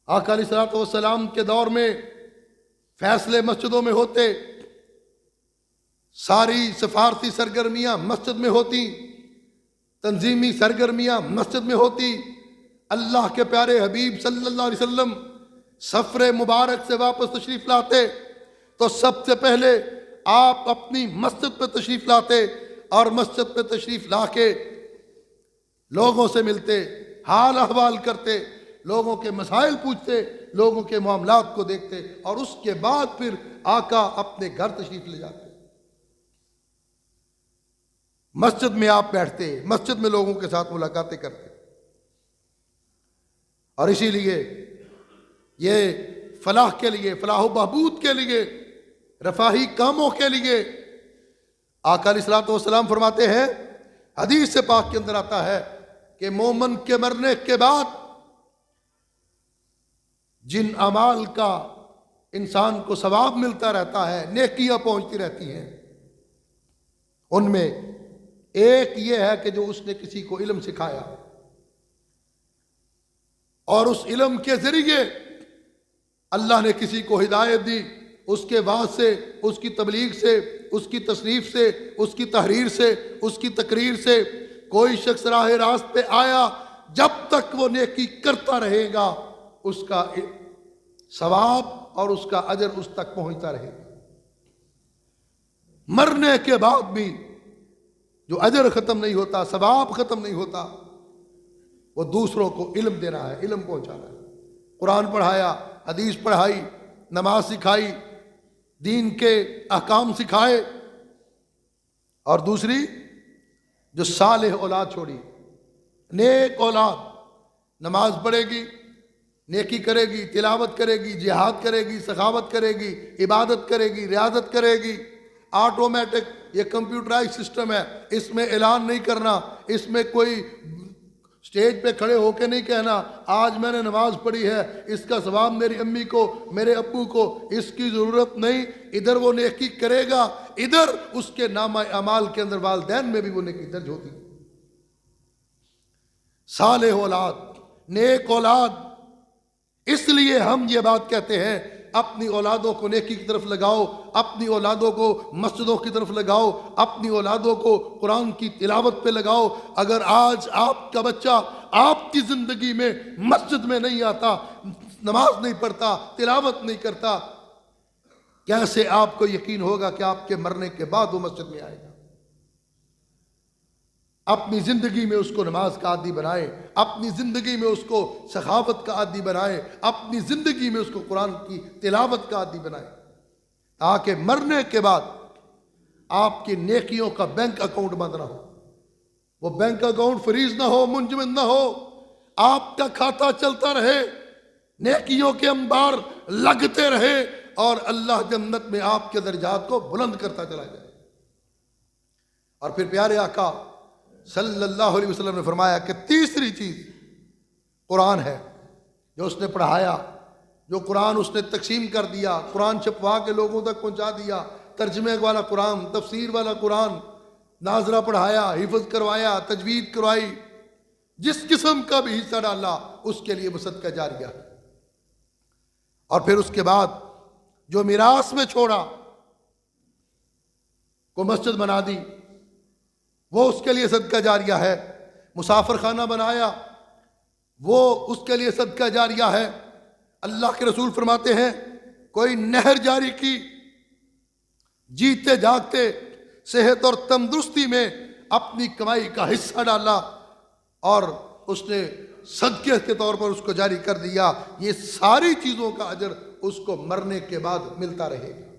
آقا علیہ الصلوۃ والسلام کے دور میں فیصلے مسجدوں میں ہوتے، ساری سفارتی سرگرمیاں مسجد میں ہوتی، تنظیمی سرگرمیاں مسجد میں ہوتی۔ اللہ کے پیارے حبیب صلی اللہ علیہ وسلم سفر مبارک سے واپس تشریف لاتے تو سب سے پہلے آپ اپنی مسجد پہ تشریف لاتے اور مسجد پہ تشریف لا کے لوگوں سے ملتے، حال احوال کرتے، لوگوں کے مسائل پوچھتے، لوگوں کے معاملات کو دیکھتے، اور اس کے بعد پھر آقا اپنے گھر تشریف لے جاتے۔ مسجد میں آپ بیٹھتے، مسجد میں لوگوں کے ساتھ ملاقاتیں کرتے، اور اسی لیے یہ فلاح کے لیے، فلاح و بہبود کے لیے، رفاہی کاموں کے لیے آقا علیہ الصلوۃ والسلام فرماتے ہیں، حدیث پاک کے اندر آتا ہے کہ مومن کے مرنے کے بعد جن اعمال کا انسان کو ثواب ملتا رہتا ہے، نیکیاں پہنچتی رہتی ہیں، ان میں ایک یہ ہے کہ جو اس نے کسی کو علم سکھایا اور اس علم کے ذریعے اللہ نے کسی کو ہدایت دی، اس کے وعظ سے، اس کی تبلیغ سے، اس کی تصنیف سے، اس کی تحریر سے، اس کی تقریر سے کوئی شخص راہ راست پہ آیا، جب تک وہ نیکی کرتا رہے گا اس کا ثواب اور اس کا اجر اس تک پہنچتا رہے گا۔ مرنے کے بعد بھی جو اجر ختم نہیں ہوتا، ثواب ختم نہیں ہوتا، وہ دوسروں کو علم دینا ہے، علم پہنچانا ہے۔ قرآن پڑھایا، حدیث پڑھائی، نماز سکھائی، دین کے احکام سکھائے، اور دوسری جو صالح اولاد چھوڑی، نیک اولاد، نماز پڑھے گی، نیکی کرے گی، تلاوت کرے گی، جہاد کرے گی، سخاوت کرے گی، عبادت کرے گی، ریاضت کرے گی۔ آٹومیٹک یہ کمپیوٹرائز سسٹم ہے، اس میں اعلان نہیں کرنا، اس میں کوئی سٹیج پہ کھڑے ہو کے نہیں کہنا آج میں نے نماز پڑھی ہے، اس کا ثواب میری امی کو، میرے ابو کو، اس کی ضرورت نہیں۔ ادھر وہ نیکی کرے گا، ادھر اس کے نامہ اعمال کے اندر والدین میں بھی وہ نیکی درج ہوتی۔ صالح اولاد، نیک اولاد، اس لیے ہم یہ بات کہتے ہیں اپنی اولادوں کو نیکی کی طرف لگاؤ، اپنی اولادوں کو مسجدوں کی طرف لگاؤ، اپنی اولادوں کو قرآن کی تلاوت پہ لگاؤ۔ اگر آج آپ کا بچہ آپ کی زندگی میں مسجد میں نہیں آتا، نماز نہیں پڑھتا، تلاوت نہیں کرتا، کیسے آپ کو یقین ہوگا کہ آپ کے مرنے کے بعد وہ مسجد میں آئے گا؟ اپنی زندگی میں اس کو نماز کا عادی بنائے، اپنی زندگی میں اس کو سخاوت کا عادی بنائے، اپنی زندگی میں اس کو قرآن کی تلاوت کا عادی بنائے، تاکہ مرنے کے بعد آپ کی نیکیوں کا بینک اکاؤنٹ بند نہ ہو، وہ بینک اکاؤنٹ فریز نہ ہو، منجمد نہ ہو، آپ کا کھاتا چلتا رہے، نیکیوں کے انبار لگتے رہے، اور اللہ جنت میں آپ کے درجات کو بلند کرتا چلا جائے۔ اور پھر پیارے آقا صلی اللہ علیہ وسلم نے فرمایا کہ تیسری چیز قرآن ہے، جو اس نے پڑھایا، جو قرآن اس نے تقسیم کر دیا، قرآن چھپوا کے لوگوں تک پہنچا دیا، ترجمے والا قرآن، تفسیر والا قرآن، ناظرہ پڑھایا، حفظ کروایا، تجوید کروائی، جس قسم کا بھی حصہ ڈالا اس کے لیے وہ صدقہ جاریہ ہے۔ اور پھر اس کے بعد جو میراث میں چھوڑا، کو مسجد بنا دی، وہ اس کے لیے صدقہ جاریہ ہے۔ مسافر خانہ بنایا، وہ اس کے لیے صدقہ جاریہ ہے۔ اللہ کے رسول فرماتے ہیں کوئی نہر جاری کی، جیتے جاگتے صحت اور تندرستی میں اپنی کمائی کا حصہ ڈالا اور اس نے صدقے کے طور پر اس کو جاری کر دیا، یہ ساری چیزوں کا اجر اس کو مرنے کے بعد ملتا رہے گا۔